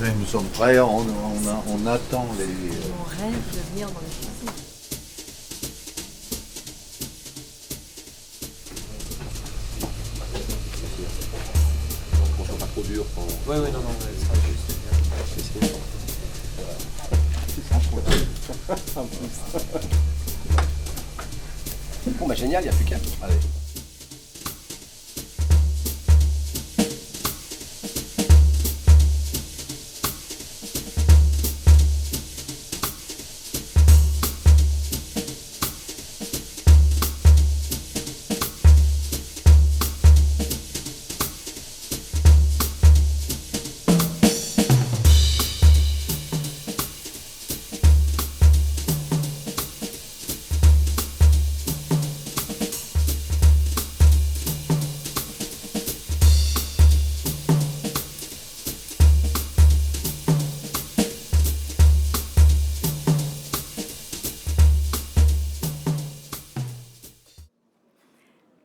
Mais nous sommes prêts, on attend les... On rêve de venir dans les cuisines. On soit pas trop dur. Oui, non, ça sera juste. Bon, bah génial, il n'y a plus qu'à. Allez.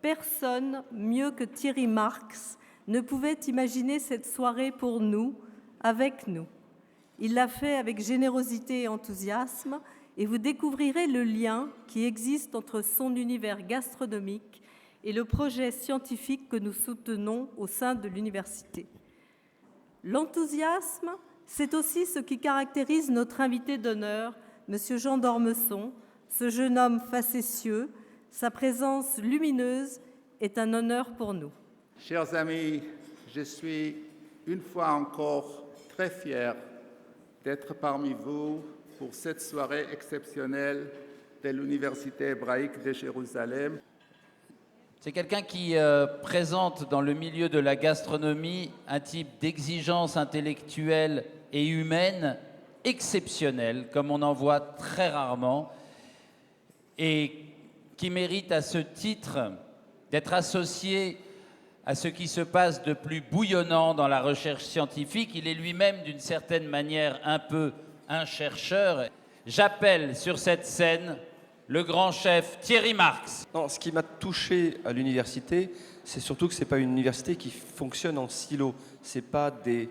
Personne, mieux que Thierry Marx, ne pouvait imaginer cette soirée pour nous, avec nous. Il l'a fait avec générosité et enthousiasme, et vous découvrirez le lien qui existe entre son univers gastronomique et le projet scientifique que nous soutenons au sein de l'université. L'enthousiasme, c'est aussi ce qui caractérise notre invité d'honneur, M. Jean d'Ormesson, ce jeune homme facétieux. Sa présence lumineuse est un honneur pour nous. Chers amis, je suis une fois encore très fier d'être parmi vous pour cette soirée exceptionnelle de l'Université hébraïque de Jérusalem. C'est quelqu'un qui présente dans le milieu de la gastronomie un type d'exigence intellectuelle et humaine exceptionnelle, comme on en voit très rarement, et qui mérite à ce titre d'être associé à ce qui se passe de plus bouillonnant dans la recherche scientifique. Il est lui-même, d'une certaine manière, un peu un chercheur. J'appelle sur cette scène le grand chef Thierry Marx. Non, ce qui m'a touché à l'université, c'est surtout que ce n'est pas une université qui fonctionne en silo. Ce n'est pas des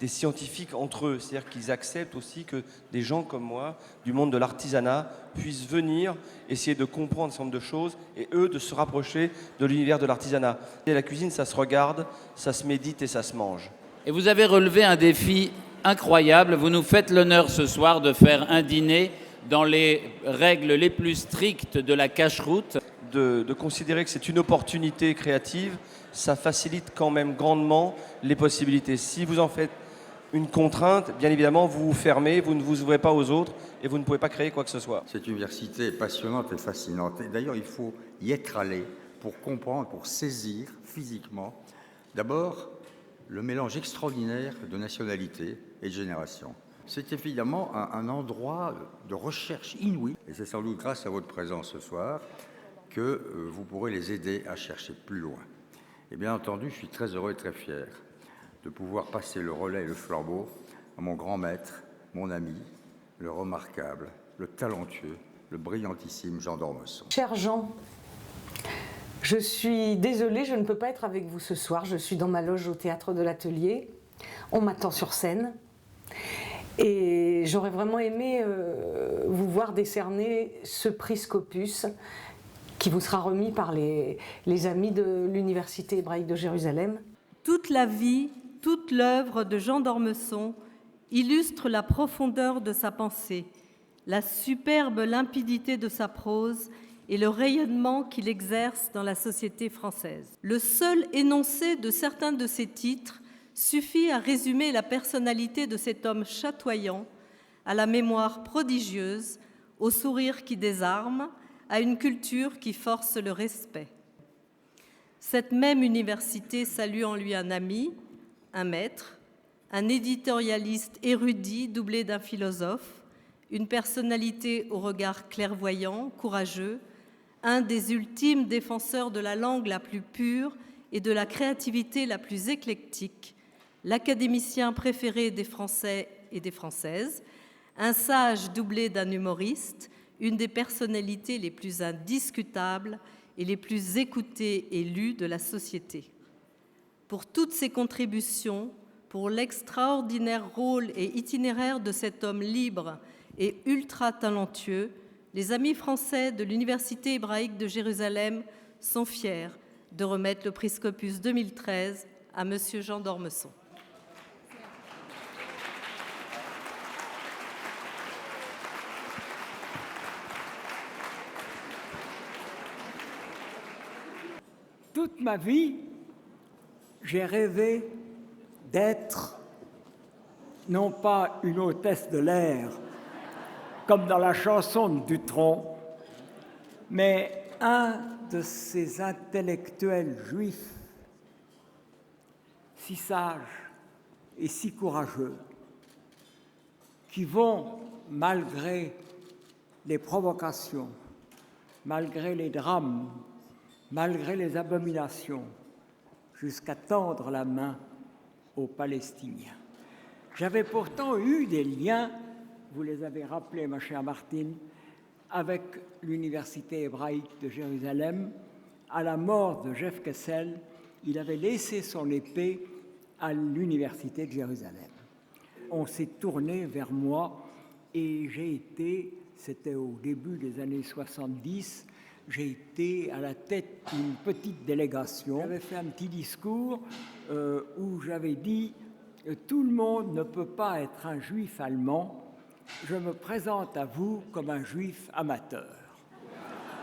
scientifiques entre eux. C'est-à-dire qu'ils acceptent aussi que des gens comme moi, du monde de l'artisanat, puissent venir essayer de comprendre un certain nombre de choses et eux de se rapprocher de l'univers de l'artisanat. Et la cuisine, ça se regarde, ça se médite et ça se mange. Et vous avez relevé un défi incroyable. Vous nous faites l'honneur ce soir de faire un dîner dans les règles les plus strictes de la cacheroute. De considérer que c'est une opportunité créative, ça facilite quand même grandement les possibilités. Si vous en faites une contrainte, bien évidemment, vous vous fermez, vous ne vous ouvrez pas aux autres et vous ne pouvez pas créer quoi que ce soit. Cette université est passionnante et fascinante. Et d'ailleurs, il faut y être allé pour comprendre, pour saisir physiquement, d'abord, le mélange extraordinaire de nationalités et de générations. C'est évidemment un endroit de recherche inouïe, et c'est sans doute grâce à votre présence ce soir que vous pourrez les aider à chercher plus loin. Et bien entendu, je suis très heureux et très fier de pouvoir passer le relais et le flambeau à mon grand maître, mon ami, le remarquable, le talentueux, le brillantissime Jean d'Ormesson. Cher Jean, je suis désolée, je ne peux pas être avec vous ce soir. Je suis dans ma loge au Théâtre de l'Atelier. On m'attend sur scène. Et j'aurais vraiment aimé vous voir décerner ce prix Scopus qui vous sera remis par les amis de l'Université hébraïque de Jérusalem. Toute la vie, toute l'œuvre de Jean d'Ormesson illustre la profondeur de sa pensée, la superbe limpidité de sa prose et le rayonnement qu'il exerce dans la société française. Le seul énoncé de certains de ses titres suffit à résumer la personnalité de cet homme chatoyant, à la mémoire prodigieuse, au sourire qui désarme, à une culture qui force le respect. Cette même université salue en lui un ami, un maître, un éditorialiste érudit doublé d'un philosophe, une personnalité au regard clairvoyant, courageux, un des ultimes défenseurs de la langue la plus pure et de la créativité la plus éclectique, l'académicien préféré des Français et des Françaises, un sage doublé d'un humoriste, une des personnalités les plus indiscutables et les plus écoutées et lues de la société. Pour toutes ces contributions, pour l'extraordinaire rôle et itinéraire de cet homme libre et ultra talentueux, les Amis français de l'Université hébraïque de Jérusalem sont fiers de remettre le prix Scopus 2013 à Monsieur Jean d'Ormesson. Toute ma vie, j'ai rêvé d'être non pas une hôtesse de l'air, comme dans la chanson de Dutronc, mais un de ces intellectuels juifs si sages et si courageux qui vont, malgré les provocations, malgré les drames, malgré les abominations, jusqu'à tendre la main aux Palestiniens. J'avais pourtant eu des liens, vous les avez rappelés, ma chère Martine, avec l'Université hébraïque de Jérusalem. À la mort de Jeff Kessel, il avait laissé son épée à l'Université de Jérusalem. On s'est tourné vers moi et j'ai été, c'était au début des années 70, j'ai été à la tête d'une petite délégation. J'avais fait un petit discours où j'avais dit « Tout le monde ne peut pas être un juif allemand. Je me présente à vous comme un juif amateur. »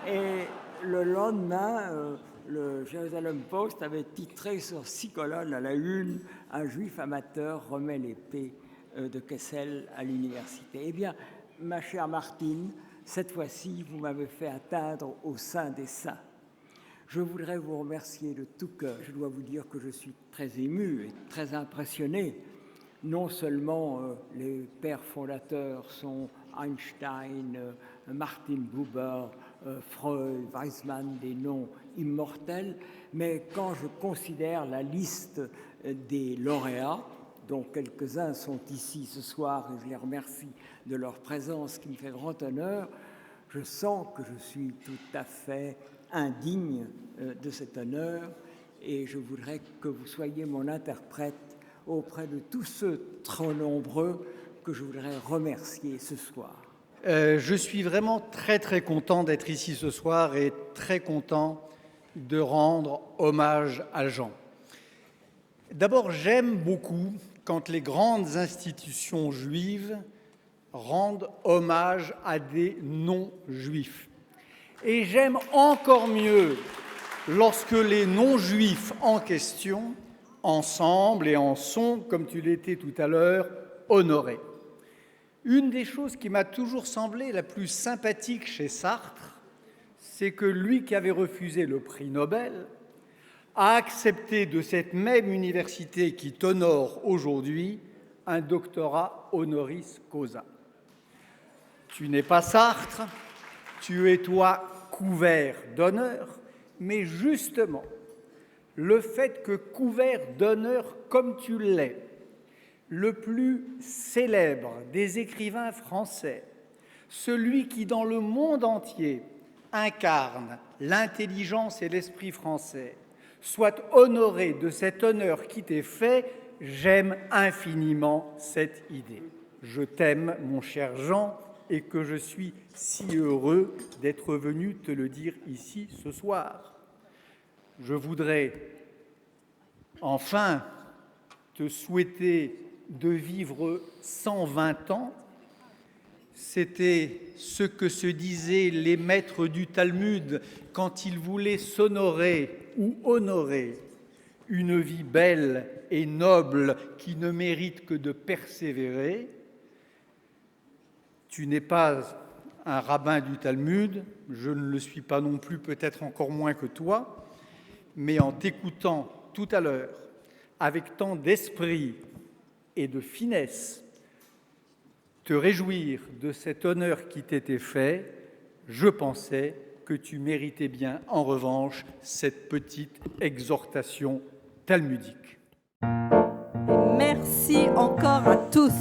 Et le lendemain, le Jerusalem Post avait titré sur 6 colonnes à la une « Un juif amateur remet l'épée de Kessel à l'université ». Eh bien, ma chère Martine, cette fois-ci, vous m'avez fait atteindre au sein des saints. Je voudrais vous remercier de tout cœur. Je dois vous dire que je suis très ému et très impressionné. Non seulement les pères fondateurs sont Einstein, Martin Buber, Freud, Weizmann, des noms immortels, mais quand je considère la liste des lauréats, dont quelques-uns sont ici ce soir, et je les remercie de leur présence qui me fait grand honneur, je sens que je suis tout à fait indigne de cet honneur et je voudrais que vous soyez mon interprète auprès de tous ceux trop nombreux que je voudrais remercier ce soir. Je suis vraiment très content d'être ici ce soir et très content de rendre hommage à Jean. D'abord, j'aime beaucoup quand les grandes institutions juives rendent hommage à des non-juifs. Et j'aime encore mieux lorsque les non-juifs en question, ensemble et en sont, comme tu l'étais tout à l'heure, honorés. Une des choses qui m'a toujours semblé la plus sympathique chez Sartre, c'est que lui qui avait refusé le prix Nobel a accepté de cette même université qui t'honore aujourd'hui un doctorat honoris causa. Tu n'es pas Sartre, tu es toi couvert d'honneur, mais justement, le fait que couvert d'honneur comme tu l'es, le plus célèbre des écrivains français, celui qui dans le monde entier incarne l'intelligence et l'esprit français, soit honoré de cet honneur qui t'est fait, j'aime infiniment cette idée. Je t'aime, mon cher Jean, et que je suis si heureux d'être venu te le dire ici ce soir. Je voudrais enfin te souhaiter de vivre 120 ans. C'était ce que se disaient les maîtres du Talmud quand ils voulaient s'honorer ou honorer une vie belle et noble qui ne mérite que de persévérer. Tu n'es pas un rabbin du Talmud, je ne le suis pas non plus, peut-être encore moins que toi, mais en t'écoutant tout à l'heure, avec tant d'esprit et de finesse, te réjouir de cet honneur qui t'était fait, je pensais que tu méritais bien, en revanche, cette petite exhortation talmudique. Merci encore à tous.